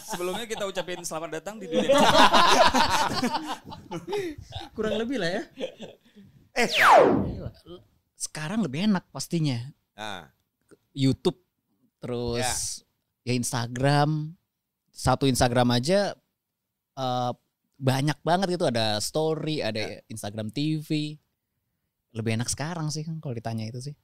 Sebelumnya kita ucapin selamat datang di dunia. Kurang lebih lah ya. Sekarang lebih enak pastinya. YouTube terus ya Instagram. Satu Instagram aja banyak banget gitu, ada story, ada Instagram TV. Lebih enak sekarang sih kalau ditanya itu sih.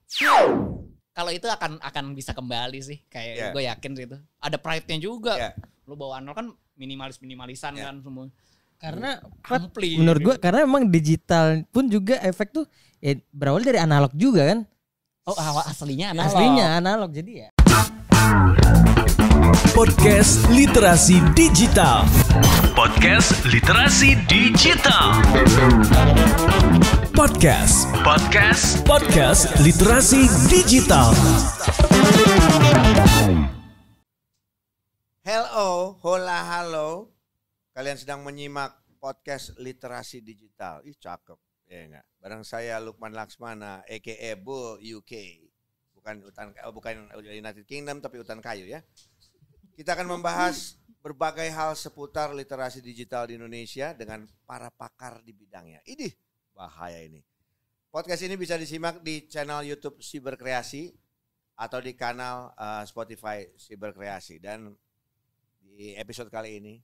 Kalau itu akan bisa kembali sih, kayak gue yakin sih itu. Ada pride-nya juga. Lu bawa analog kan minimalisan kan semua. Karena ampli. Menurut gue karena emang digital pun juga efek tuh ya berawal dari analog juga kan. Oh aslinya analog. Aslinya analog jadi ya. Podcast Literasi Digital. Podcast Literasi Digital. Podcast Literasi Digital. Hello, hola, halo. Kalian sedang menyimak podcast Literasi Digital. Ih, cakep. Ya enggak? Bareng saya Lukman Laksmana, a.k.a. Bull UK. Bukan United Kingdom, tapi hutan kayu ya. Kita akan membahas berbagai hal seputar literasi digital di Indonesia dengan para pakar di bidangnya. Idih, bahaya ini. Podcast ini bisa disimak di channel YouTube Siberkreasi atau di kanal Spotify Siberkreasi. Dan di episode kali ini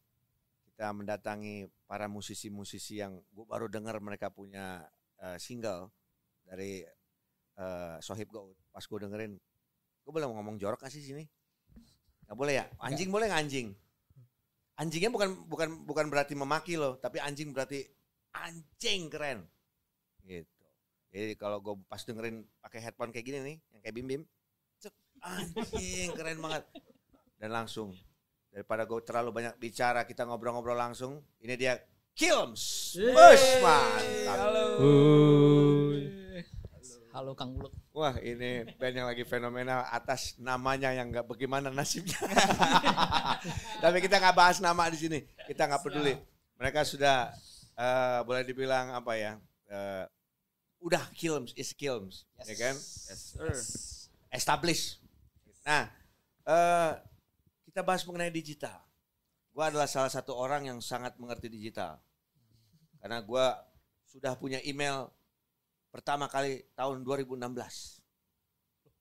kita mendatangi para musisi-musisi yang gue baru dengar mereka punya single dari Sohib Goud. Pas gue dengerin, gue boleh ngomong jorok gak sih sini? Gak boleh ya? Anjing boleh gak anjing? Anjingnya bukan berarti memaki loh, tapi anjing berarti anjing keren. Gitu. Jadi kalau gue pas dengerin pakai headphone kayak gini nih, yang kayak Bim-Bim, anjing keren banget. Dan langsung, daripada gue terlalu banyak bicara, kita ngobrol-ngobrol langsung. Ini dia Kilms. Mantap. Halo Kang Buluk. Wah, ini band yang lagi fenomenal atas namanya yang nggak bagaimana nasibnya. Tapi kita nggak bahas nama di sini, kita nggak peduli. Mereka sudah boleh dibilang apa ya? Udah Kilms is Kilms, ya kan? Yes, sir. Establish. Nah, kita bahas mengenai digital. Gue adalah salah satu orang yang sangat mengerti digital, karena gue sudah punya email pertama kali tahun 2016.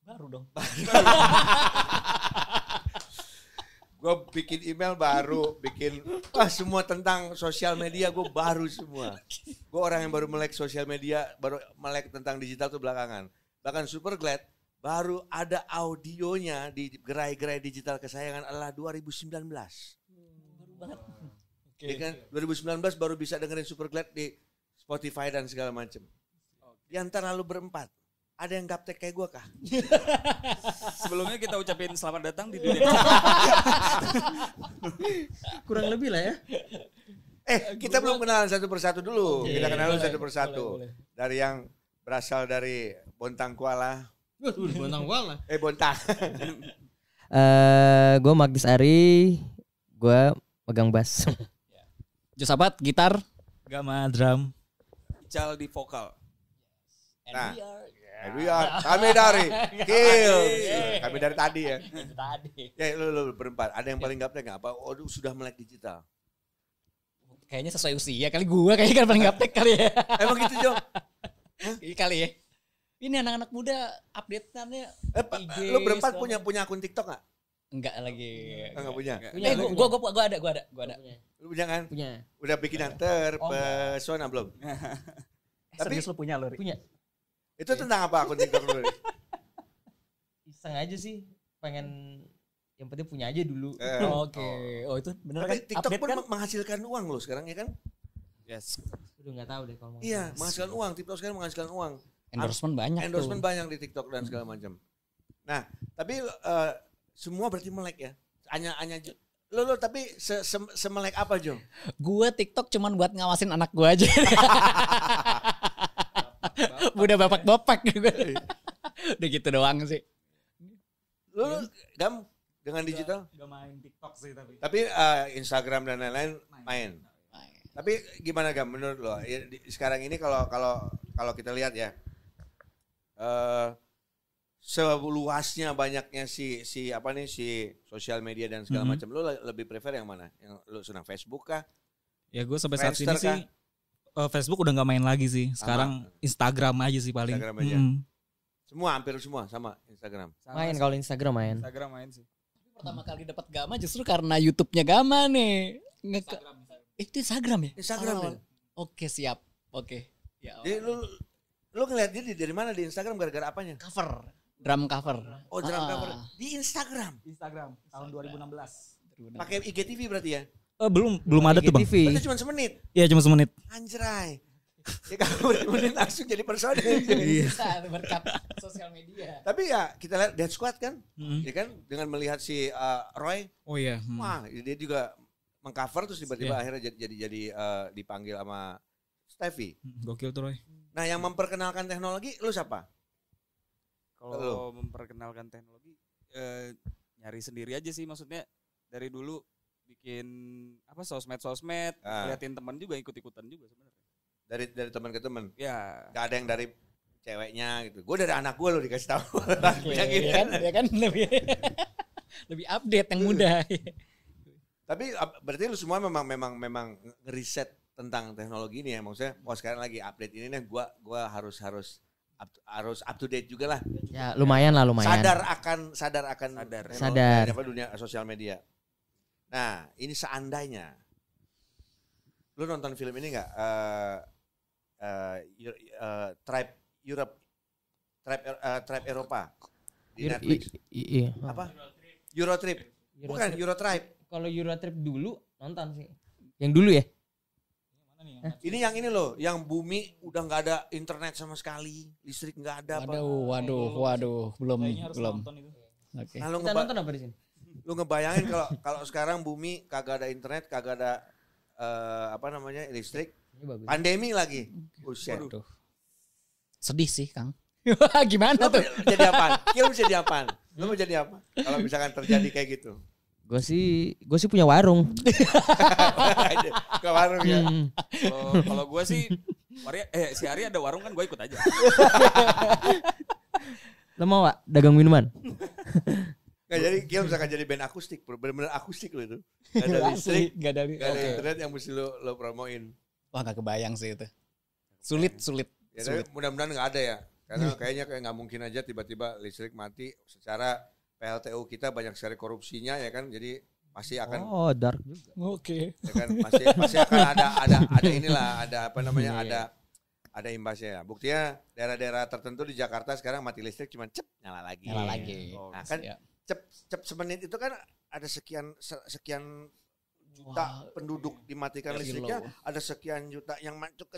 Baru dong. Gue bikin email baru, semua tentang sosial media gue baru semua. Gue orang yang baru melek sosial media, baru melek tentang digital tuh belakangan. Bahkan Superglad baru ada audionya di gerai-gerai digital kesayangan adalah 2019. Baru banget. Ya kan? 2019 baru bisa dengerin Superglad di Spotify dan segala macam. Di antara lu berempat, ada yang gaptek kayak gue kah? Sebelumnya kita ucapin selamat datang di dunia. Kurang lebih lah ya. Kita belum kenalan satu persatu dulu. Kita kenalan satu persatu. Boleh. Dari yang berasal dari Bontang Kuala. Bontang Kuala. Bontang. Gue Magdis Ari, gue pegang bass. Josabat gitar. Gama drum. Ical di vokal. Nah, we are. Kami dari Kilms. Kami dari tadi ya. Tadi. Ya lu berempat. Ada yang paling gaptek nggak? Apa? Oh, sudah melek digital. Kayaknya sesuai usia kali gue kayaknya kan paling gaptek kali ya. Emang gitu Jo? Iya kali ya. Ini anak-anak muda update-annya IG. Lu berempat punya akun TikTok nggak? Enggak lagi. Enggak punya. Gue ada. Lu punya kan? Punya. Udah bikin yang terpesona belum? Tapi serius lu punya lu? Punya. Itu tentang apa akun TikTok lu? Iseng aja sih, pengen yang penting punya aja dulu. Oke. Oh itu bener Tapi kan? TikTok Update pun kan? menghasilkan uang loh sekarang ya kan? Yes. Udah nggak tahu deh kalau mau. Iya, menghasilkan uang. TikTok sekarang menghasilkan uang. Endorsement banyak Endorsement tuh. banyak di TikTok dan segala macam. Nah, tapi semua berarti melek ya. Hanya lo tapi semelek apa Jo? Gue TikTok cuman buat ngawasin anak gue aja. Udah bapak-bapak gue. Udah gitu doang sih. Lo Gam dengan digital? Gak main TikTok sih tapi. Tapi Instagram dan lain-lain main. Tapi gimana Gam menurut lo? Sekarang ini kalau kita lihat ya. seluasnya banyaknya si sosial media dan segala macam, lu lebih prefer yang mana? Yang lu senang Facebook kah? Ya gue sampai saat ini Friendster sih Facebook udah nggak main lagi sih. Sekarang Instagram aja sih paling. Instagram aja. Hampir semua sama Instagram. Main kalau Instagram main. Instagram main sih. Pertama kali dapat Gama justru karena YouTube-nya Gama nih. Itu Instagram ya? Instagram ya. Oke, siap. Oke. Ya. Jadi lu ngeliat dia dari mana di Instagram gara-gara apanya? Cover, drum cover. Oh, drum cover di Instagram. Instagram tahun 2016. Pakai IGTV berarti ya? Belum ada tuh bang. Berarti cuma semenit. Iya cuma semenit. Anjray. Ya kalau bermenit langsung jadi personil. Iya. Berkat sosial media. Tapi ya kita lihat Death Squad kan, ya kan dengan melihat si Roy. Oh iya. Wah dia juga mengcover terus tiba-tiba akhirnya jadi dipanggil sama Steffi. Gokil tuh Roy. Nah yang memperkenalkan teknologi lu siapa? Kalau memperkenalkan teknologi nyari sendiri aja sih, maksudnya dari dulu bikin sosmed, liatin teman juga ikut-ikutan juga sebenarnya. Dari teman ke teman. Ya. Gak ada yang dari ceweknya gitu. Gue dari anak gue lo dikasih tahu. Ya kan lebih update yang muda. Tapi berarti lu semua memang ngeriset tentang teknologi ini ya, maksudnya sekarang lagi update ini nih, gue harus up to date juga lah. Ya lumayan. Sadar akan dunia sosial media. Nah ini seandainya lu nonton film ini nggak? Tribe Eropa di Netflix. Iya. Apa? Eurotrip. Bukan Eurotribe. Kalau Eurotrip dulu nonton sih. Yang dulu ya? Ini yang ini loh, yang bumi udah nggak ada internet sama sekali, listrik nggak ada. Waduh, belum. Okay. Nah, kita nonton apa di sini? Lu ngebayangin kalau sekarang bumi kagak ada internet, kagak ada listrik, pandemi lagi. Buset. Sedih sih, Kang. Gimana tuh? Jadi apaan? Lu bisa jadi apaan? Lu mau jadi apa? Kalau misalkan terjadi kayak gitu. Gue sih punya warung. Ke warung ya. Kalau gue sih si Ari ada warung kan gue ikut aja. Lo mau gak dagang minuman? Gak jadi Kiel misalkan jadi band akustik, bener-bener akustik lo itu. Gak ada listrik, gak ada internet yang mesti lo promoin. Wah gak kebayang sih itu. Sulit. Ya, mudah-mudahan gak ada ya. Karena kayaknya kayak gak mungkin aja tiba-tiba listrik mati secara PLTU kita banyak sekali korupsinya ya kan, jadi pasti akan dark juga. Oke. Ya kan pasti akan ada inilah, ada imbasnya ya. Buktinya daerah-daerah tertentu di Jakarta sekarang mati listrik cuma nyala lagi. Nah kan cep semenit itu kan ada sekian juta penduduk dimatikan listriknya, ada sekian juta yang masuk ke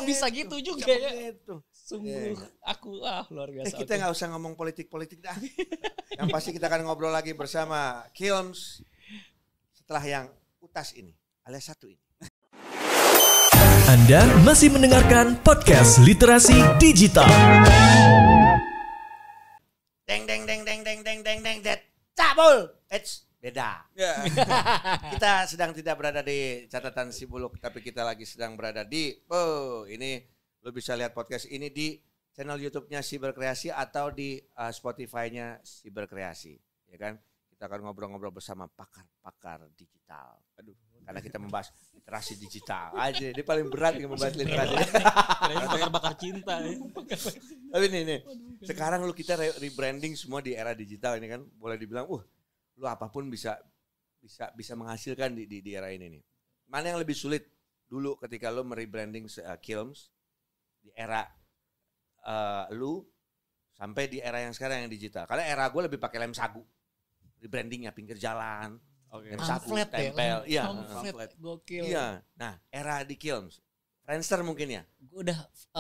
bisa gitu juga ya. Sungguh aku luar biasa. Kita nggak usah ngomong politik dah. Yang pasti kita akan ngobrol lagi bersama Kilms setelah yang utas ini alias satu ini. Anda masih mendengarkan podcast Literasi Digital. Deng cabul. Beda. Yeah. Kita sedang tidak berada di catatan si Buluk, tapi kita lagi sedang berada di ini lo bisa lihat podcast ini di channel YouTube-nya Siberkreasi atau di Spotify-nya Siberkreasi, ya kan? Kita akan ngobrol-ngobrol bersama pakar-pakar digital. Aduh, karena kita membahas literasi digital aja. Dia paling berat membahas literasi. Bakar cinta. Tapi nih, sekarang lu kita rebranding semua di era digital ini kan, boleh dibilang, lu apapun bisa menghasilkan di era ini nih. Mana yang lebih sulit dulu ketika lu merebranding Kilms di era lu sampai di era yang sekarang yang digital. Karena era gue lebih pakai lem sagu. Rebrandingnya pinggir jalan, lem sagu, tempel. Iya, gokil. Iya. Nah, era di Kilms. Friendster mungkin ya? Gue udah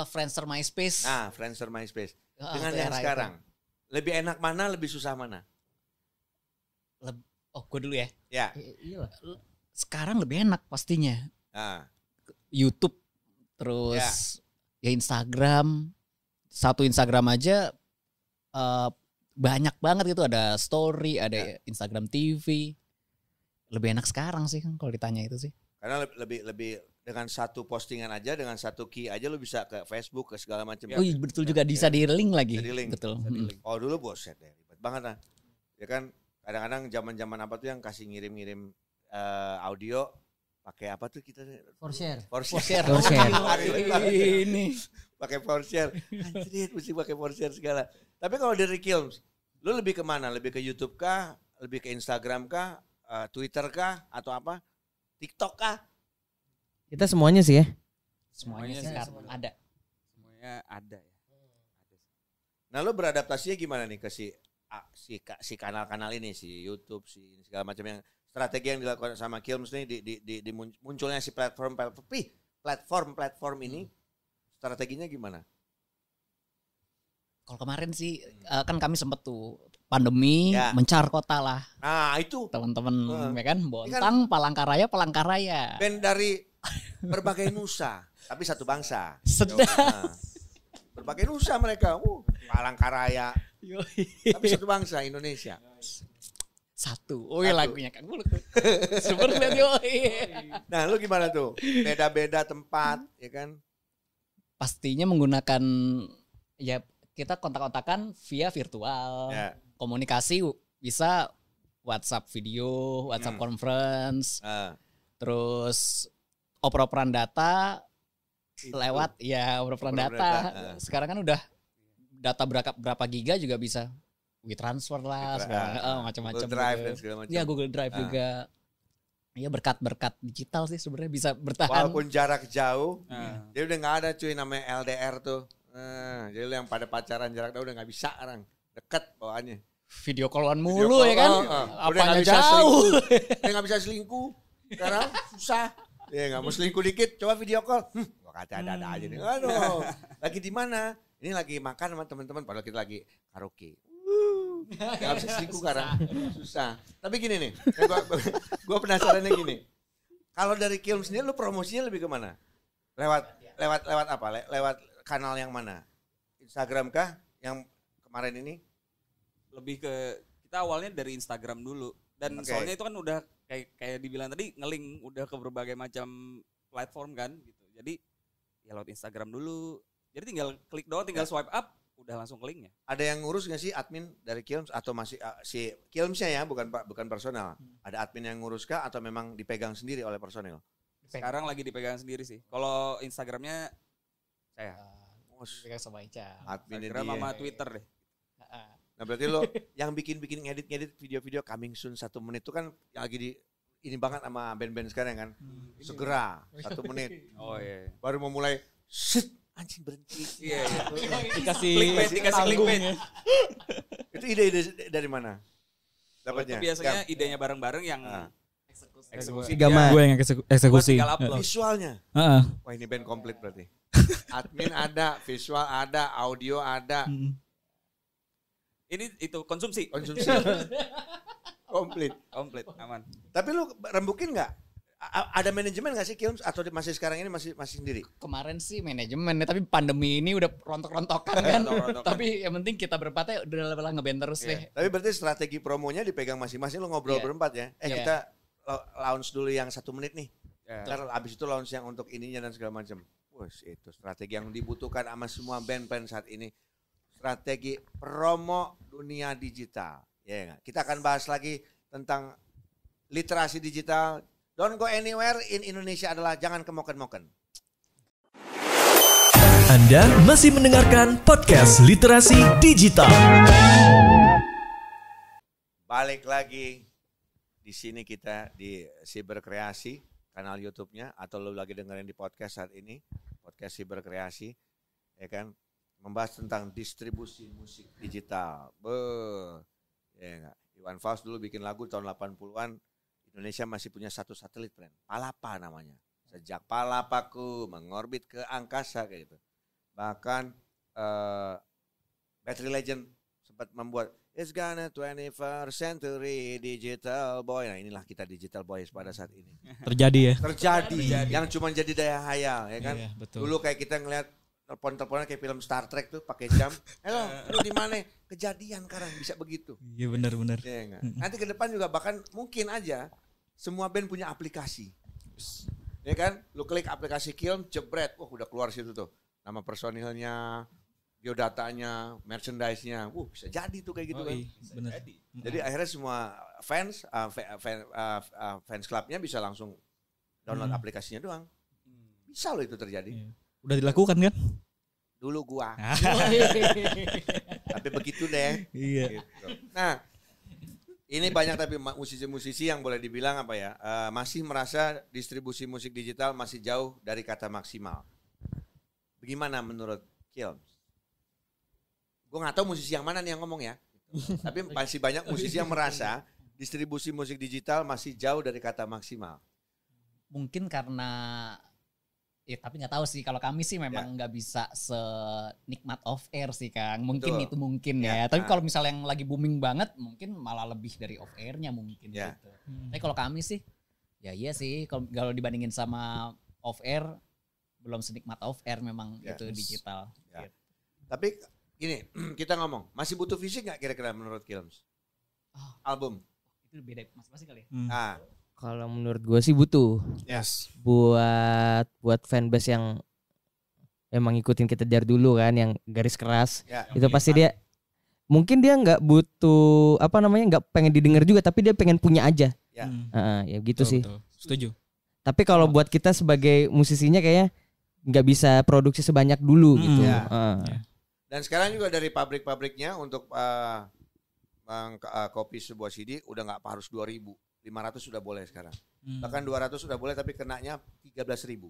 Friendster MySpace. Nah, Friendster MySpace. Dengan yang sekarang. Lebih enak mana, lebih susah mana? Gue dulu ya. Ya. Sekarang lebih enak pastinya. YouTube terus ya Instagram. Satu Instagram aja banyak banget gitu, ada story, ada Instagram TV. Lebih enak sekarang sih kan kalau ditanya itu sih. Karena lebih dengan satu postingan aja, dengan satu key aja lu bisa ke Facebook, ke segala macam. Oh iya betul juga, bisa di link lagi. Bisa di link. Betul. Oh dulu boset deh, ribet banget lah. Ya kan kadang-kadang zaman-zaman apa tuh yang kasih ngirim-ngirim audio pakai apa tuh kita? For share. Ini Pakai for share. Anjir, mesti pakai for share segala. Tapi kalau dari Kilms, lu lebih ke mana? Lebih ke YouTube kah? Lebih ke Instagram kah? Twitter kah? Atau apa? TikTok kah? Kita semuanya sih ya. semuanya Semuanya sih sih, ada. Semuanya ada ya. Nah, lu beradaptasinya gimana nih ke si kanal-kanal ini, si YouTube, si segala macam yang strategi yang dilakukan sama Kilms nih di munculnya si platform ini, strateginya gimana? Kalau kemarin sih kan kami sempet tuh pandemi mencar kota lah. Nah, itu Teman-teman ya kan Bontang, Palangkaraya. band dari berbagai nusa, tapi satu bangsa. Sedap. Nah, berbagai nusa mereka, Palangkaraya, tapi satu bangsa Indonesia. Satu. Oh iya lagunya Kang Buluk. Super banget yoi. Nah, lu gimana tuh? Beda-beda tempat, ya kan? Pastinya menggunakan ya kita kontak-kontakan via virtual. Ya. Komunikasi bisa WhatsApp video, WhatsApp conference, terus oper-operan data lewat oper-operan data. Sekarang kan udah data berapa giga juga bisa WeTransfer lah, macam-macam. Google Drive dan segala macam. Ya Google Drive juga. Ya berkat digital sih sebenarnya bisa bertahan. Walaupun jarak jauh, dia udah nggak ada cuy namanya LDR tuh. Jadi lu yang pada pacaran jarak jauh udah nggak bisa sekarang, deket bawaannya. Video callan mulu ya kan? Apanya Udah bisa jauh. Udah nggak bisa selingkuh. Sekarang susah. Ya nggak mau selingkuh dikit, coba video call. Gua kata ada aja nih. Aduh, lagi di mana? Ini lagi makan sama teman-teman, padahal kita lagi karaoke. Gak bisa selingkuh sekarang, susah. Tapi gini nih, gue penasarannya gini. Kalau dari Kilms sendiri, lu promosinya lebih kemana? Lewat apa? Lewat kanal yang mana? Instagram kah? Yang kemarin ini? Lebih ke kita awalnya dari Instagram dulu. Dan soalnya itu kan udah kayak dibilang tadi nge-link udah ke berbagai macam platform kan gitu. Jadi ya lewat Instagram dulu. Jadi tinggal klik doang, tinggal swipe up, udah langsung ke linknya. Ada yang ngurus nggak sih admin dari Kilms atau masih si Kilmsnya ya, bukan personal? Ada admin yang ngurus kah atau memang dipegang sendiri oleh personel? Sekarang lagi dipegang sendiri sih. Kalau Instagramnya saya. Dipegang sama Ica. Admin Instagram sama Twitter deh. Nah berarti lo yang bikin ngedit video-video coming soon 1 menit itu kan yang lagi ini banget sama band-band sekarang kan. Segera 1 menit. Oh iya. Baru mau mulai anjing berhenti. Iya. Dikasih clickbait. Itu ide dari mana? Dapatnya? Itu biasanya idenya bareng-bareng yang eksekusi. Gue yang eksekusi. Visualnya. Wah ini band komplit berarti. Admin ada, visual ada, audio ada. Ini itu konsumsi. Komplit, aman. Tapi lu rembukin nggak? Ada manajemen nggak sih Kilms atau masih sekarang ini masih sendiri? Kemarin sih manajemen, tapi pandemi ini udah rontok-rontokan kan. Tapi yang penting kita berempatnya udah ngeband terus deh. Tapi berarti strategi promonya dipegang masing-masing, lu ngobrol berempat ya. Kita launch dulu yang 1 menit nih. Ntar abis itu launch yang untuk ininya dan segala macam. Wah, itu strategi yang dibutuhkan sama semua band-band saat ini. Strategi promo dunia digital. Ya, kita akan bahas lagi tentang literasi digital. Don't go anywhere in Indonesia adalah jangan kemoken-moken. Anda masih mendengarkan podcast Literasi Digital. Balik lagi di sini kita di Siberkreasi, kanal YouTube-nya, atau lo lagi dengerin di podcast saat ini, podcast Siberkreasi, ya kan? Membahas tentang distribusi musik digital. Ya enggak. Iwan Fals dulu bikin lagu tahun 80-an, Indonesia masih punya 1 satelit, friend. Palapa namanya. Sejak Palapaku mengorbit ke angkasa kayak gitu. Bahkan Battery Legend sempat membuat It's gonna 21st century digital boy. Nah inilah kita digital boys pada saat ini. Terjadi ya. Terjadi. Yang cuma jadi daya hayal, ya kan? Iya, betul. Dulu kayak kita ngeliat telepon-teleponan kayak film Star Trek tuh pakai jam. Halo, lu di mana? Kejadian sekarang bisa begitu. Iya benar-benar. Ya, nanti ke depan juga bahkan mungkin aja semua band punya aplikasi. Ya kan? Lu klik aplikasi Kilm, jebret, udah keluar situ tuh. Nama personilnya, biodatanya, merchandise-nya. Bisa jadi tuh kayak gitu kan. Bener. Jadi akhirnya semua fans clubnya bisa langsung download aplikasinya doang. Bisa loh itu terjadi. Udah dilakukan kan? Dulu gua. Tapi begitu deh. Iya. Gitu. Nah, ini banyak tapi musisi-musisi yang boleh dibilang apa ya, masih merasa distribusi musik digital masih jauh dari kata maksimal. Bagaimana menurut Kilm? Gue nggak tahu musisi yang mana nih yang ngomong ya. Tapi masih banyak musisi yang merasa distribusi musik digital masih jauh dari kata maksimal. Mungkin karena tapi nggak tahu sih, kalau kami sih memang nggak bisa senikmat off air sih Kang. Mungkin Betul. itu mungkin ya. Tapi kalau misalnya yang lagi booming banget mungkin malah lebih dari off airnya mungkin gitu. Tapi kalau kami sih ya iya sih, kalau dibandingin sama off air belum senikmat off air memang itu digital. Gitu. Tapi gini, kita ngomong, masih butuh fisik nggak kira-kira menurut Kilm? Album? Itu beda masing-masing kali ya. Kalau menurut gue sih butuh. Yes. Buat fanbase yang emang ngikutin kita dari dulu kan, yang garis keras. Itu pasti dia mungkin dia nggak butuh nggak pengen didengar juga, tapi dia pengen punya aja. Ya gitu sih. Betul. Setuju. Tapi kalau buat kita sebagai musisinya kayaknya nggak bisa produksi sebanyak dulu gitu. Dan sekarang juga dari pabrik-pabriknya untuk copy sebuah CD udah nggak harus 2.000. 500 sudah boleh sekarang. Bahkan 200 sudah boleh tapi kenanya 13.000.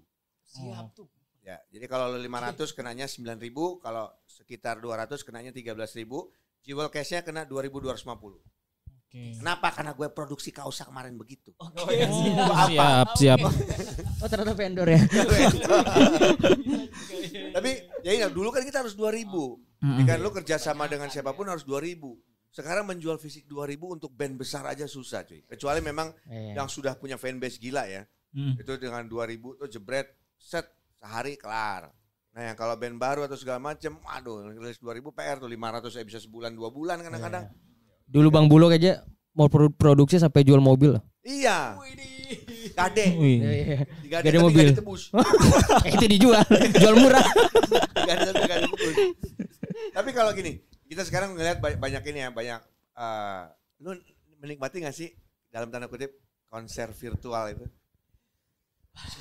Siap tuh. Ya, jadi kalau 500 kenanya 9.000, kalau sekitar 200 kenanya 13.000, jewel case-nya kena 2.250. Kenapa? Karena gue produksi Kausa kemarin begitu. Siap. Oh ternyata vendor ya. Tapi ya dulu kan kita harus 2.000. Jadi kan lu kerja sama dengan siapapun harus 2.000. Sekarang menjual fisik 2.000 untuk band besar aja susah cuy. Kecuali memang yang sudah punya fanbase gila ya. Itu dengan 2.000 tuh jebret, set, sehari kelar. Nah yang kalau band baru atau segala macem, aduh rilis 2.000 PR tuh 500 bisa sebulan 2 bulan kadang-kadang. Dulu Bang Bulog aja mau produksi sampai jual mobil. Iya. Gade. Gade mobil. Itu dijual, jual murah. Gade tebus. Tapi kalau gini, kita sekarang ngelihat banyak ini ya, banyak lu menikmati nggak sih dalam tanda kutip konser virtual itu?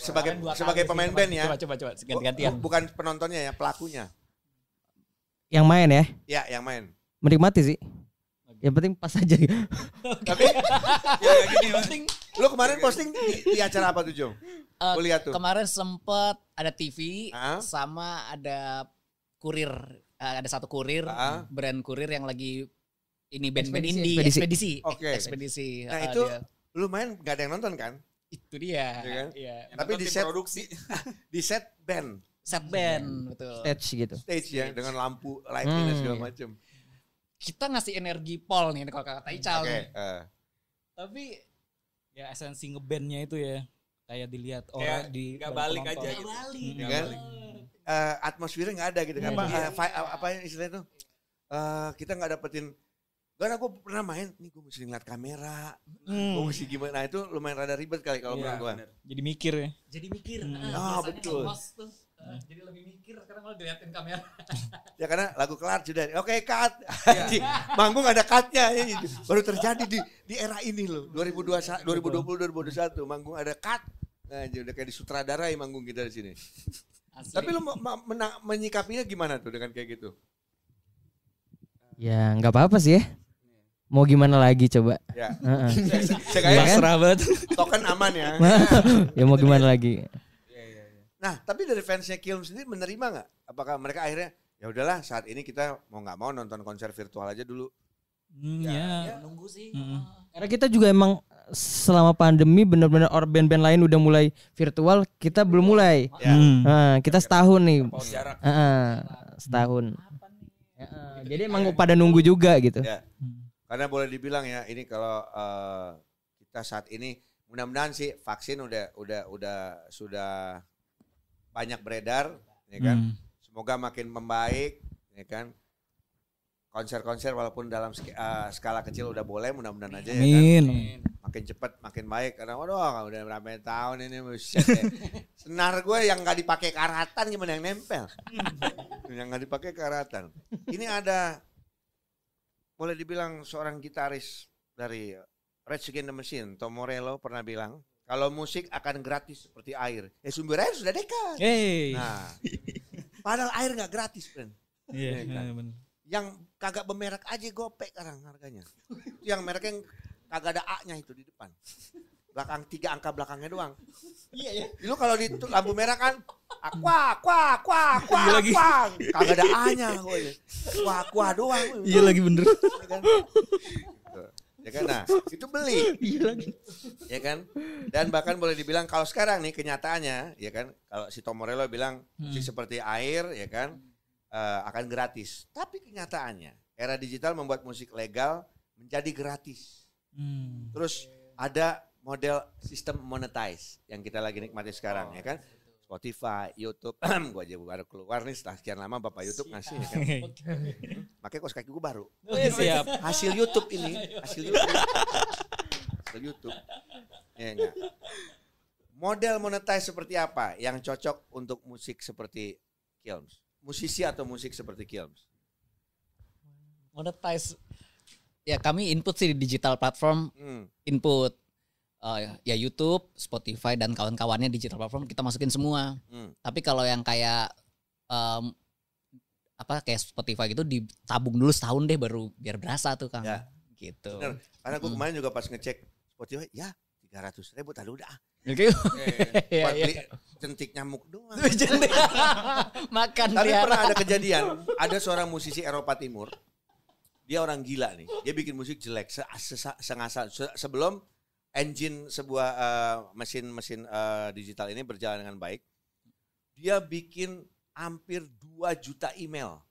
Sebagai pemain band ya. Coba ganti-gantian. Bukan penontonnya ya, pelakunya. Yang main ya? Ya, yang main. Menikmati sih. Yang penting pas aja. Tapi ya gini, lu kemarin posting di acara apa tuh, Jom? Gue lihat tuh. Kemarin sempet ada TV sama ada kurir. Ada satu kurir, brand kurir yang lagi ini band-band indie, ekspedisi. Oke. Ekspedisi. Nah itu lu main gak ada yang nonton kan? Itu dia. Ya kan? Iya. Tapi di set produksi, di set band. Set band, betul. Stage gitu. Stage ya, dengan lampu, lighting dan segala macam. Kita ngasih energi Paul nih kalau kata Ical. Tapi ya esensi ngebandnya itu ya kayak dilihat orang di nggak balik aja gitu. Kan? Atmosfernya nggak ada gitu kan? Apa istilahnya itu? Kita nggak dapetin. Karena gue pernah main, nih gue mesti ngeliat kamera, gue mesti gimana. Nah itu lumayan rada ribet kali kalau menurut gue. Jadi mikir ya. Jadi mikir. Betul. Jadi lebih mikir sekarang kalau diliatin kamera. Ya karena lagu kelar sudah. Oke, cut. Manggung ada cutnya. Ya, baru terjadi di era ini loh. 2020, 2021 manggung ada cut. Nah, udah kayak disutradarai manggung kita di sini. Asli. Tapi lu menyikapinya gimana tuh dengan kayak gitu? Ya nggak apa-apa sih ya. Mau gimana lagi coba? Ya. Pasrah banget. Token aman ya. Ya mau gimana lagi? Nah, tapi dari fansnya Kilm sendiri menerima nggak? Apakah mereka akhirnya ya udahlah saat ini kita mau nggak mau nonton konser virtual aja dulu? Ya, nunggu sih. Karena kita juga emang selama pandemi benar-benar band-band lain udah mulai virtual, kita belum mulai. Kita setahun nih. Setahun. Jadi emang pada nunggu juga gitu. Ya. Karena boleh dibilang ya ini kalau kita saat ini mudah-mudahan sih vaksin sudah banyak beredar, ya kan. Semoga makin membaik, ya kan. Konser-konser walaupun dalam skala kecil udah boleh, mudah-mudahan aja ya kan. makin cepat makin baik karena waduh udah berapa tahun ini senar gue yang nggak dipakai karatan gimana yang nempel yang nggak dipakai karatan. Ini ada boleh dibilang seorang gitaris dari Rage Against the Machine, Tom Morello pernah bilang kalau musik akan gratis seperti air. Sumber air sudah dekat. Nah, padahal air nggak gratis, friend. Iya, kan? benar. Yang kagak bermerek aja gopek sekarang harganya. Yang mereknya kagak ada A-nya itu di depan. Belakang 3 angka belakangnya doang. Iya. Lu kalau di lampu merah kan kagak ada A-nya. Kuah doang. Iya lagi bener. Ya kan? Nah, itu beli. Ya kan? Dan bahkan boleh dibilang kalau sekarang nih kenyataannya, ya kan? Kalau si Tom Morello bilang musik seperti air, ya kan? Akan gratis. Tapi kenyataannya era digital membuat musik legal menjadi gratis. Terus ada model sistem monetize yang kita lagi nikmati sekarang, ya kan? Spotify, YouTube, gue aja baru keluar nih setelah sekian lama Bapak YouTube ngasih, ya kan? Makanya kos kaki gue baru. Siap. Hasil YouTube ini, hasil YouTube. Ya, enggak. Model monetize seperti apa yang cocok untuk musik seperti Kilms? Musisi atau musik seperti Kilms? Monetize. Ya kami input sih di digital platform, input ya YouTube, Spotify dan kawan-kawannya digital platform kita masukin semua. Tapi kalau yang kayak kayak Spotify gitu ditabung dulu setahun deh baru biar berasa tuh Kang. Ya. Gitu. Bener. Karena gue kemarin juga pas ngecek Spotify, ya 300.000 tadi udah. Oke. Buat beli jentik nyamuk doang. Makan. Tapi pernah ada kejadian, ada seorang musisi Eropa Timur. Dia orang gila nih. Dia bikin musik jelek sengasal sebelum engine sebuah mesin digital ini berjalan dengan baik. Dia bikin hampir 2 juta email.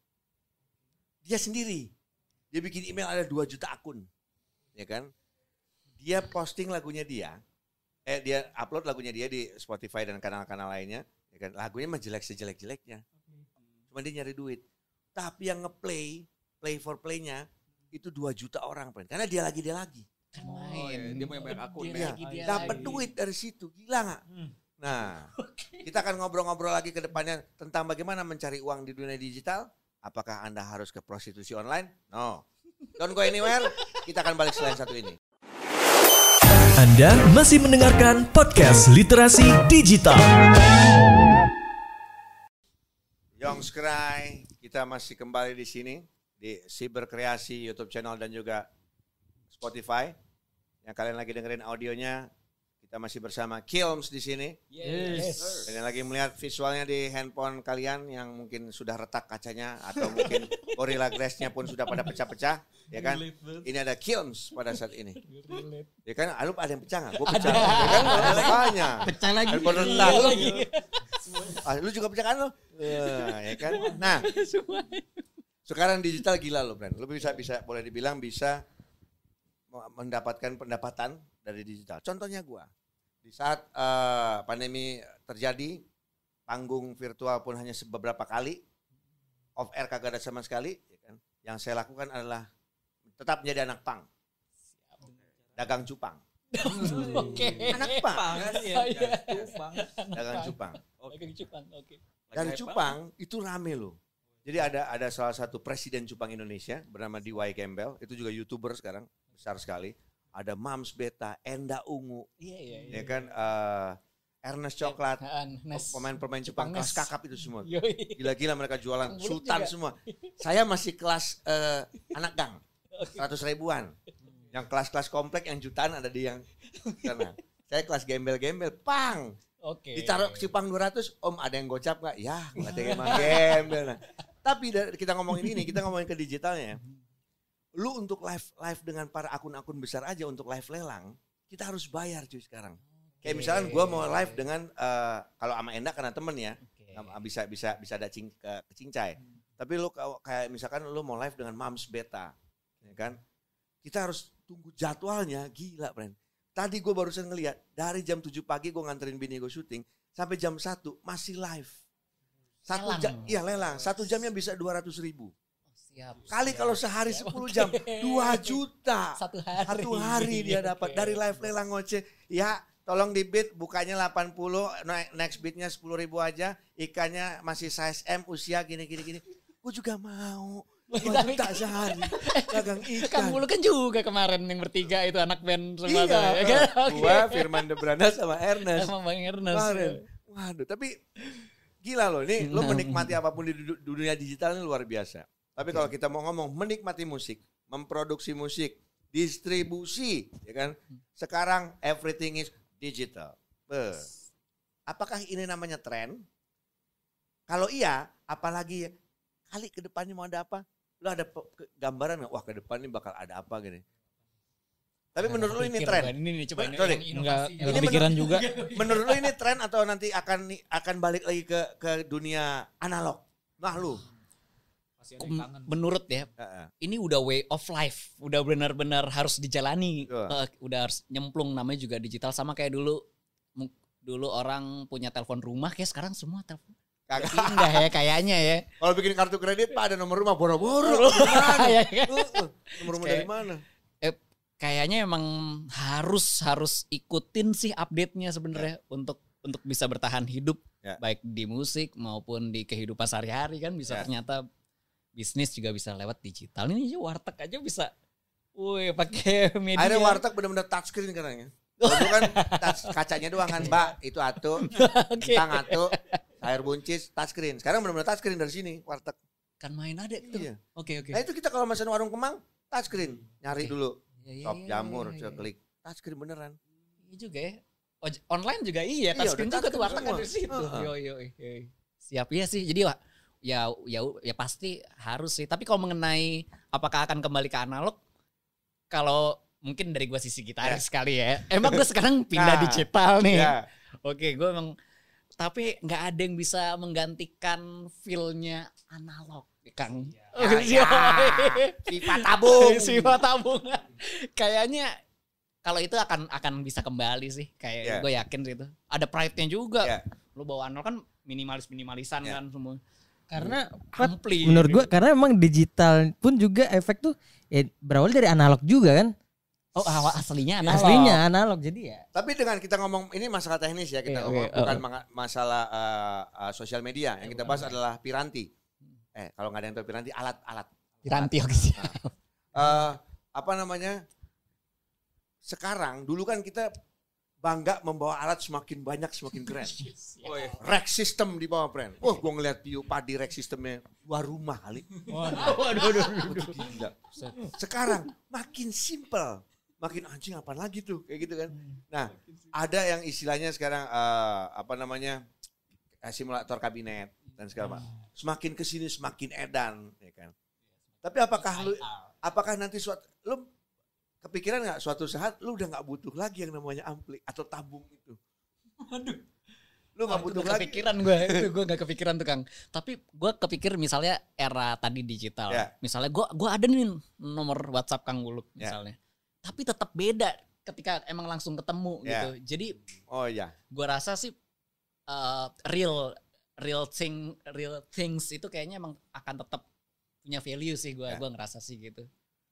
Dia sendiri. Dia bikin email ada 2 juta akun. Ya kan? Dia posting lagunya dia upload lagunya dia di Spotify dan kanal-kanal lainnya. Ya kan? Lagunya mah jelek sejelek-jeleknya. Cuma dia nyari duit. Tapi yang ngeplay play for play-nya itu 2 juta orang, karena dia lagi. Dia punya banyak akun. Dapat duit dari situ, gila nggak? Nah, kita akan ngobrol-ngobrol lagi ke depannya tentang bagaimana mencari uang di dunia digital. Apakah Anda harus ke prostitusi online? No. Don't go anywhere. Kita akan balik selain satu ini. Anda masih mendengarkan podcast Literasi Digital. Yongskrai, kita masih kembali di sini di Siberkreasi YouTube channel dan juga Spotify. Yang kalian lagi dengerin audionya, kita masih bersama Kilms di sini. Yes. Dan yang lagi melihat visualnya di handphone kalian yang mungkin sudah retak kacanya atau mungkin Gorilla Glass-nya pun sudah pada pecah-pecah, ya kan? Ini ada Kilms pada saat ini. Ya kan? Lu ada yang pecah nggak? Gue pecah. Ya kan? Makanya. Pecah lagi. Handphone retak. Lu juga pecah kan lu? Ya kan? Nah, sekarang digital gila lo, Bran. Lo bisa boleh dibilang bisa mendapatkan pendapatan dari digital. Contohnya gua. Di saat pandemi terjadi, panggung virtual pun hanya beberapa kali, off air kagak ada sama sekali, ya kan? Yang saya lakukan adalah tetap menjadi anak pang. Dagang cupang. Oke. Anak pang. Dagang cupang. Oke. Dan cupang itu rame loh. Jadi ada salah satu presiden cupang Indonesia bernama D.Y. Campbell, itu juga YouTuber sekarang, besar sekali. Ada Mams Beta, Enda Ungu, ya kan, Ernest Coklat, pemain-pemain cupang kelas kakap itu semua. Gila-gila mereka jualan sultan semua. Saya masih kelas anak gang, 100 ribuan. Yang kelas-kelas komplek yang jutaan ada di yang sana. Saya kelas gembel-gembel, pang. Ditaruh cupang 200, Om ada yang gocap gak? Ya, gak ada yang emang gembel. Nah. Tapi kita ngomongin ini, kita ngomongin ke digitalnya. Lu untuk live dengan para akun-akun besar aja untuk live lelang, kita harus bayar cuy sekarang. Kayak misalkan gue mau live dengan kalau sama Enda karena temen ya, bisa ada ke cincai. Tapi lu kayak misalkan lu mau live dengan Mams Beta, ya kan? Kita harus tunggu jadwalnya, gila friend. Tadi gue barusan ngeliat dari jam 7 pagi gue nganterin bini gue syuting sampai jam 1 masih live. 1 jam, iya lelang. 1 jamnya bisa 200.000. Kali kalau sehari 10 jam, 2 juta. Satu hari. Satu hari dia dapat dari live lelang ngoceh. Ya, tolong di bid bukanya 80, next bidnya 10.000 aja. Ikannya masih size M, usia gini. Gue juga mau. 2 juta sehari. Dagang ikan. Kang Mulu kan juga kemarin yang bertiga itu anak band semua. Iya. Kan? Gua, Firman Debrana sama Ernest. Sama Bang Ernest. Kemarin. Waduh, tapi gila loh. Ini lo menikmati apapun di dunia digital ini luar biasa. Tapi kalau kita mau ngomong menikmati musik, memproduksi musik, distribusi, ya kan? Sekarang everything is digital. Apakah ini namanya tren? Kalau iya, apalagi kali ke depannya mau ada apa? Lo ada gambaran nggak? Wah, ke depan ini bakal ada apa gini? Tapi menurut lo ini tren? Ini coba Enggak kepikiran juga. Menurut lo ini tren atau nanti akan balik lagi ke dunia analog? Nah lu. Menurut ya, ini udah way of life, udah benar-benar harus dijalani, udah harus nyemplung, namanya juga digital. Sama kayak dulu orang punya telepon rumah, kayak sekarang semua telepon pindah ya kayaknya ya. Kalau bikin kartu kredit Pak ada nomor rumah boro-boro. Nomor rumah dari mana? Kayaknya emang harus ikutin sih update-nya sebenarnya untuk bisa bertahan hidup, baik di musik maupun di kehidupan sehari-hari kan bisa ternyata. Bisnis juga bisa lewat digital. Ini aja warteg aja bisa. Wih, pakai media. Akhirnya warteg benar-benar touchscreen sekarang ya. Dulu kan kacanya doang kan, Mbak. Itu atu, kentang atu, sayur buncis, touchscreen. Sekarang benar-benar touchscreen dari sini warteg. Kan main ada itu. Iya. Oke. Nah itu kita kalau mesen warung Kemang, touchscreen. Nyari dulu. Sop jamur, klik. Touchscreen beneran. Iya juga ya. Online juga iya, touchscreen juga tuh warteg kan dari situ. Yo. Siap ya sih. Jadi ya pasti harus sih. Tapi kalau mengenai apakah akan kembali ke analog, kalau mungkin dari gue sisi gitaris sekali ya. Emang gue sekarang pindah digital nih. Oke, gue emang tapi nggak ada yang bisa menggantikan feel-nya analog, Kang. Sifat tabung. Kayaknya kalau itu akan bisa kembali sih. Kayak gue yakin sih itu. Ada pride-nya juga. Lu bawa analog kan minimalisan kan semua. Karena menurut gua karena memang digital pun juga efek tuh berawal dari analog juga kan. Oh, aslinya analog. Aslinya analog jadi ya. Tapi dengan kita ngomong ini masalah teknis ya kita ngomong bukan masalah sosial media. Yang kita bahas adalah piranti. Kalau nggak ada yang tahu piranti, alat-alat. Piranti oke sih. Apa namanya? Sekarang dulu kan kita bangga membawa alat semakin banyak semakin keren. Rack system di bawah brand. Gue ngeliat Pio Padi rack systemnya 2 rumah kali. Waduh. Gila. Sekarang makin simple, makin anjing apa lagi tuh kayak gitu kan. Nah ada yang istilahnya sekarang simulator kabinet dan segala macam. Semakin kesini semakin edan, ya kan. Tapi apakah nanti lu kepikiran nggak suatu saat lu udah nggak butuh lagi yang namanya ampli atau tabung itu? Waduh. Lu nggak butuh lagi. Kepikiran gue nggak kepikiran tuh Kang. Tapi gue kepikir misalnya era tadi digital. Misalnya gue ada nih nomor WhatsApp Kang Guluk misalnya. Tapi tetap beda ketika emang langsung ketemu gitu. Jadi gue rasa sih real things itu kayaknya emang akan tetap punya value sih gue ngerasa sih gitu.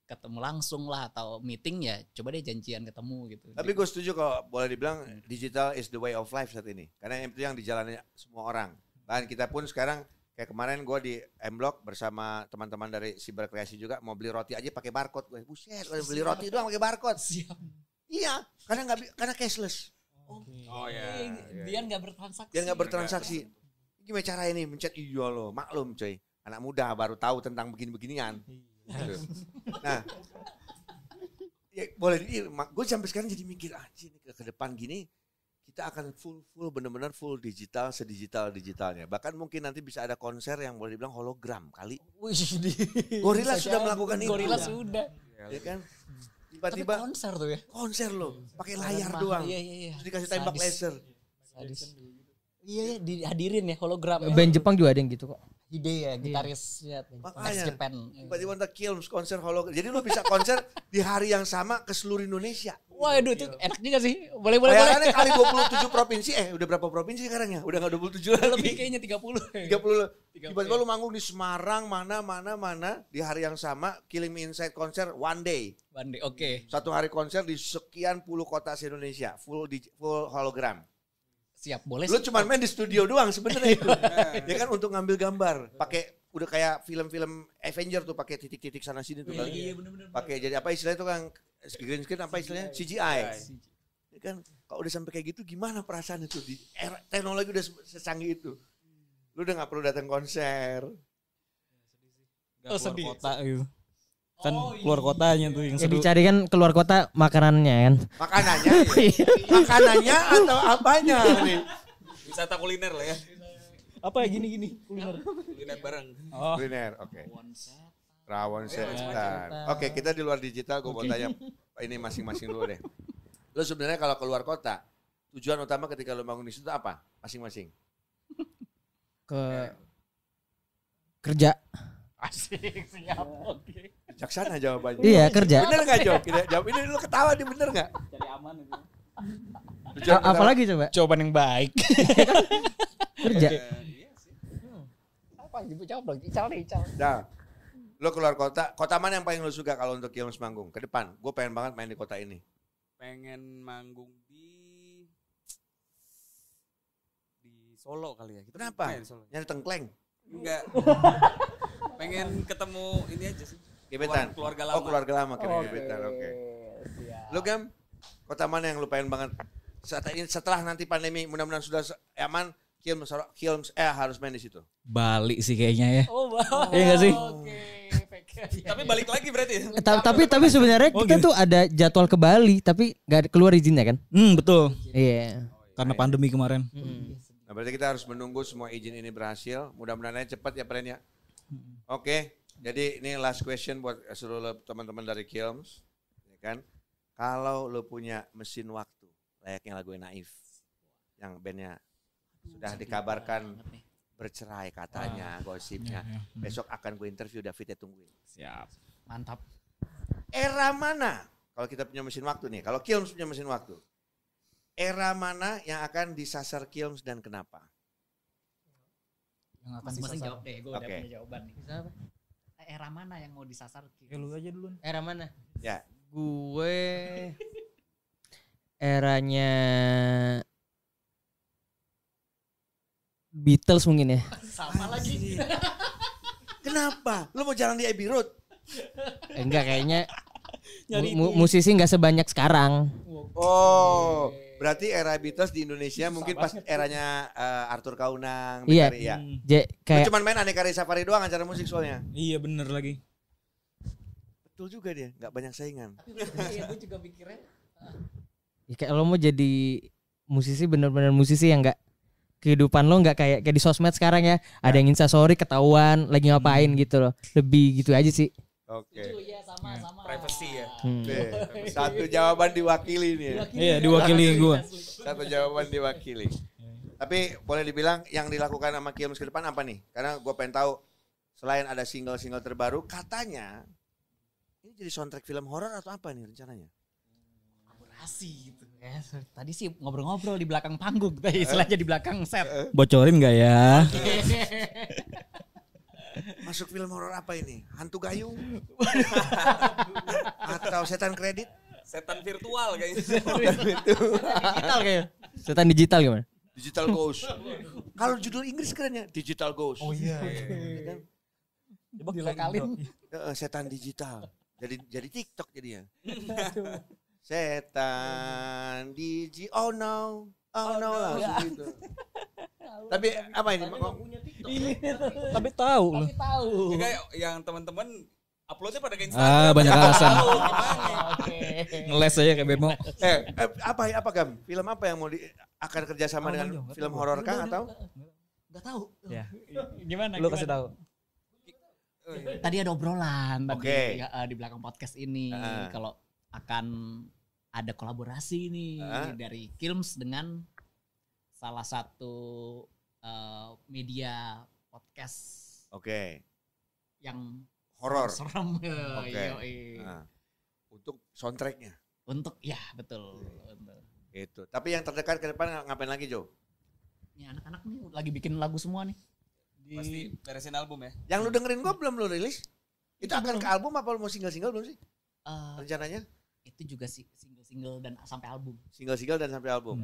Ketemu langsung lah atau meeting ya coba deh janjian ketemu gitu. Tapi gue setuju kalau boleh dibilang digital is the way of life saat ini. Karena itu yang dijalani semua orang. Bahkan kita pun sekarang kayak kemarin gue di M-Block bersama teman-teman dari Siber Kreasi juga mau beli roti aja pakai barcode. Gue buset, beli roti doang pakai barcode. Siap. Iya, karena cashless. Dia nggak bertransaksi. Gimana cara ini mencet lo maklum coy. Anak muda baru tahu tentang begini-beginian. Nah, ya boleh. Gue sampai sekarang jadi mikir anjir ke depan gini kita akan full benar-benar full digital sedigitalnya. Bahkan mungkin nanti bisa ada konser yang boleh dibilang hologram kali. Gorilla sudah melakukan itu. Gorilla sudah. Ya kan? Tiba-tiba tapi konser tuh ya. Konser loh, pakai layar doang. Iya. Terus dikasih tembak laser. Iya, dihadirin ya hologram. Band Jepang juga ada yang gitu kok. Hide ya, gitarisnya Makanya, Japan. tiba-tiba ntar Kilms konser hologram. Jadi lu bisa konser di hari yang sama ke seluruh Indonesia. Waduh itu enak juga sih. Boleh. Bayangannya kali 27 provinsi. Udah berapa provinsi sekarang ya? Udah gak 27 lagi. Lebih kayaknya 30. 30. Tiba-tiba lu manggung di Semarang, mana. Di hari yang sama, Killing Me Inside konser one day. Oke. Satu hari konser di sekian puluh kota se-Indonesia. Full hologram. Siap, boleh Lu sih. cuma main di studio doang sebenarnya itu. Ya kan untuk ngambil gambar. Pakai udah kayak film-film Avenger tuh pakai titik-titik sana sini tuh. Iya, bener. Pakai jadi apa istilahnya itu kan green screen apa istilahnya? CGI. Ya kan kalau udah sampai kayak gitu gimana perasaan itu di era teknologi udah secanggih itu. Lu udah gak perlu datang konser. Gak keluar kota gitu. Kan keluar kotanya tuh yang Ya seru. dicari kan keluar kota makanannya kan. Makanannya atau apanya nih? Wisata kuliner lah ya. Apa ya gini kuliner. Kuliner bareng. Oh. Kuliner, oke. Rawon setan. Oke, kita di luar digital, gue mau tanya ini masing-masing dulu deh. Lo sebenarnya kalau keluar kota, tujuan utama ketika lo bangun di situ apa? Masing-masing. Ke kerja. Asik, siap. Oke. Jaksana jawabannya. Iya, kerja. Bener gak jawab ini lo ketawa nih bener gak? Cari aman itu. Apalagi coba? Jawaban yang baik. Kerja. Apa jawab dong? Ical. Nah, lo keluar kota mana yang paling lo suka kalau untuk Kilms manggung? Ke depan, gue pengen banget main di kota ini. Pengen manggung di Solo kali ya. Kita Kenapa? main di Solo. Nyari tengkleng? Enggak. Pengen ketemu ini aja sih. Gebetan? Keluarga lama. Oh keluarga lama, kira gebetan, oke. Lo Gam, kota mana yang lo pengen banget? Setelah nanti pandemi, mudah-mudahan sudah aman, Kilms harus main di situ. Bali sih kayaknya ya. Oh, Iya enggak sih? Oke. Tapi balik lagi berarti ya. Tapi sebenarnya kita tuh ada jadwal ke Bali tapi nggak keluar izinnya kan? Betul. Iya. Karena pandemi kemarin. Nah, berarti kita harus menunggu semua izin ini berhasil. Mudah-mudahan cepat ya Pren ya. Oke, jadi ini last question buat seluruh teman-teman dari Kilms, ya kan? Kalau lo punya mesin waktu, layaknya lagu Naif, yang bandnya sudah dikabarkan bercerai katanya, gosipnya. Besok akan gue interview, David ya tungguin. Siap. Mantap. Era mana? Kalau kita punya mesin waktu nih, kalau Kilms punya mesin waktu, era mana yang akan disasar Kilms dan kenapa? Masing-masing jawab deh, gue udah Oke. punya jawaban nih. Era mana yang mau disasar? Ya lu aja dulu. Era mana? Ya, Gue eranya Beatles mungkin ya. Sama lagi. kenapa? Lo mau jalan di Abbey Road? Enggak kayaknya musisi nggak sebanyak sekarang. Oh, berarti era Beatles di Indonesia mungkin pas eranya Arthur Kaunang, Iya. Betari, ya. Lu Kayak cuman main Aneka Safari doang acara musik soalnya. Iya bener lagi. Betul juga dia, nggak banyak saingan. Iya, gue juga mikirnya. ya kayak lo mau jadi musisi bener-bener musisi yang nggak kehidupan lo nggak kayak di sosmed sekarang ya. Ada yang instastory ketahuan lagi ngapain gitu loh. Lebih gitu aja sih. Oke. Iya, sama. Privacy ya. Oke. Satu jawaban diwakili nih. Ya. Iya diwakili gue. Satu jawaban diwakili. Tapi boleh dibilang yang dilakukan sama Kilms ke depan apa nih? Karena gue pengen tahu selain ada single-single terbaru, katanya ini jadi soundtrack film horor atau apa nih rencananya? Kolaborasi gitu. Ya, tadi sih ngobrol-ngobrol di belakang panggung, tadi istilahnya di belakang set. Bocorin gak ya? Masuk film horor apa ini? Hantu gayung? Atau setan kredit? Setan virtual kayaknya. Digital kayaknya. Setan digital gimana? Digital Ghost. Kalau judul Inggris kerennya Digital Ghost. Oh iya. Ya kan? Coba dilekalin. Setan digital. Jadi TikTok jadinya. Setan oh no langsung gitu. Tapi apa ini? Tapi tahu loh. Ya, kayak yang teman-teman uploadnya pada ke Instagram. Banyak alasan. Oke. Ngeles aja kayak Bemo. Apa Gam? Film apa yang mau akan kerjasama dengan film horor kah atau? Gak tahu. Ya. Gimana? Lu kasih tahu. Tadi ada obrolan Oke. di belakang podcast ini kalau akan ada kolaborasi nih dari Kilms dengan salah satu media podcast Oke. Yang horor. Serem. Oke. Nah, untuk soundtracknya. Untuk ya betul. Itu. Tapi yang terdekat ke depan ngapain lagi Jo? Ya anak-anak nih lagi bikin lagu semua nih. Pasti beresin album ya. Yang lu dengerin gua belum lu rilis? Itu akan ke album apa lu mau single-single belum sih? Rencananya? Itu juga sih single-single dan sampai album. Single-single dan sampai album.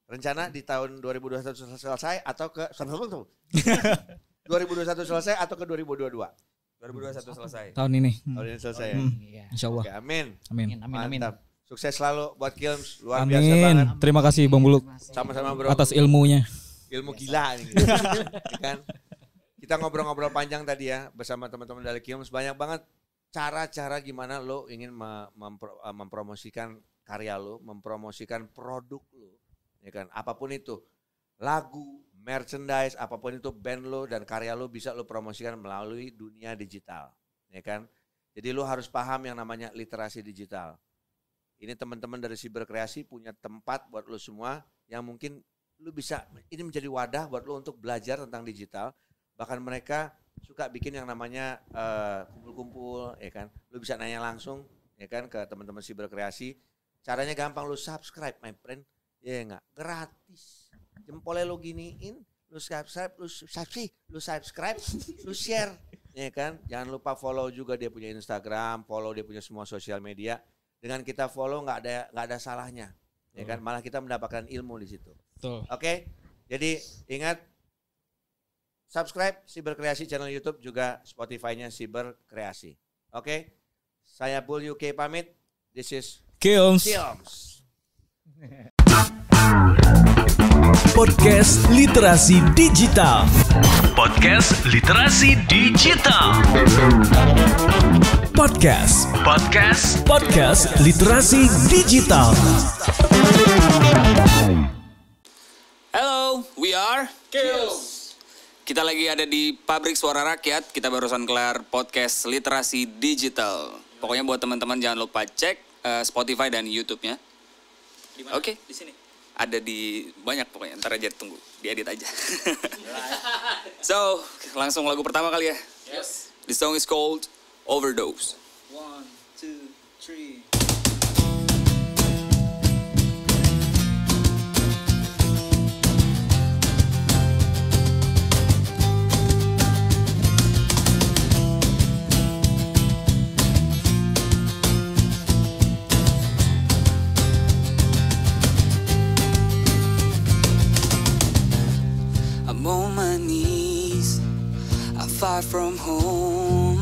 Rencana di tahun 2021 selesai atau ke 2021 selesai atau ke 2022? 2021 selesai. Tahun ini. Tahun ini selesai ya. Insyaallah. Oke, amin. Mantap. Sukses selalu buat Kilms. Luar amin. Biasa banget. Terima kasih Bang Buluk. Sama-sama bro. Atas ilmunya. Ilmu gila nih. Kan? Kita ngobrol-ngobrol panjang tadi ya bersama teman-teman dari Kilms. Banyak banget cara-cara gimana lo ingin mempromosikan karya lo, mempromosikan produk lo, ya kan? Apapun itu, lagu, merchandise, apapun itu band lo dan karya lo bisa lo promosikan melalui dunia digital, ya kan? Jadi lo harus paham yang namanya literasi digital. Ini teman-teman dari Siberkreasi punya tempat buat lo semua yang mungkin lo bisa, ini menjadi wadah buat lo untuk belajar tentang digital. Bahkan mereka suka bikin yang namanya kumpul-kumpul, ya kan. Lu bisa nanya langsung, ya kan, ke teman-teman Siberkreasi. Caranya gampang, lu subscribe, my friend. Ya enggak, gratis. Jempolnya lu giniin, lu subscribe, lu share, ya kan. Jangan lupa follow juga dia punya Instagram, follow dia punya semua sosial media. Dengan kita follow nggak ada salahnya, ya kan. Malah kita mendapatkan ilmu di situ. Oke, jadi ingat. Subscribe Siberkreasi channel YouTube juga Spotify-nya Siberkreasi. Oke. Saya Bull UK pamit. This is Kilms. Podcast Literasi Digital. Podcast Literasi Digital. Podcast Literasi Digital. Hello, we are Kilms. Kita lagi ada di Pabrik Suara Rakyat. Kita barusan kelar podcast Literasi Digital. Pokoknya buat teman-teman jangan lupa cek Spotify dan YouTube-nya. Oke, di sini. Ada di banyak pokoknya. Ntar aja tunggu, diedit aja. So, langsung lagu pertama kali ya. Yes. The song is called Overdose. 1, 2, 3. On my knees, I'm far from home.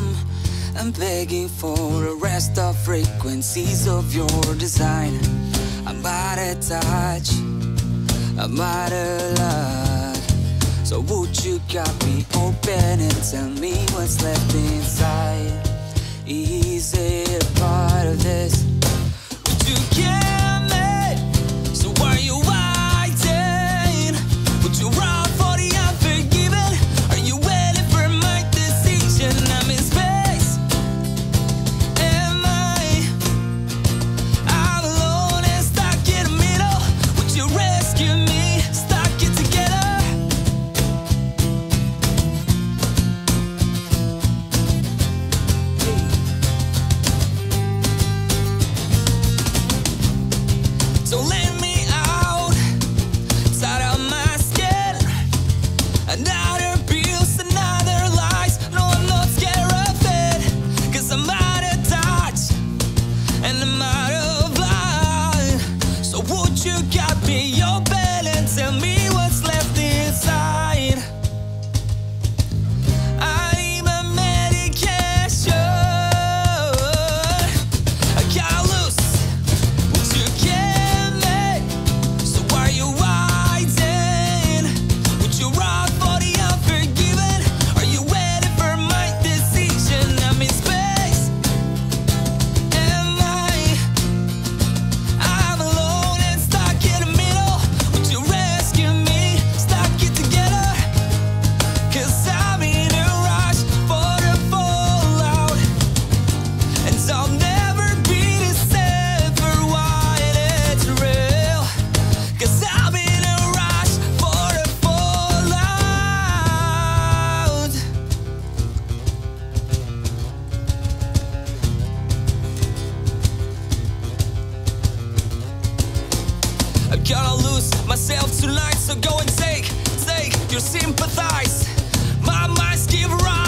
I'm begging for a rest of frequencies of your design. I'm out of touch, I'm out of luck. So would you got me open and tell me what's left inside? Is it a part of this? Would you get me? So why you waiting? Would you run? Rescue gonna lose myself tonight, so go and take your sympathize. My mind's give rise.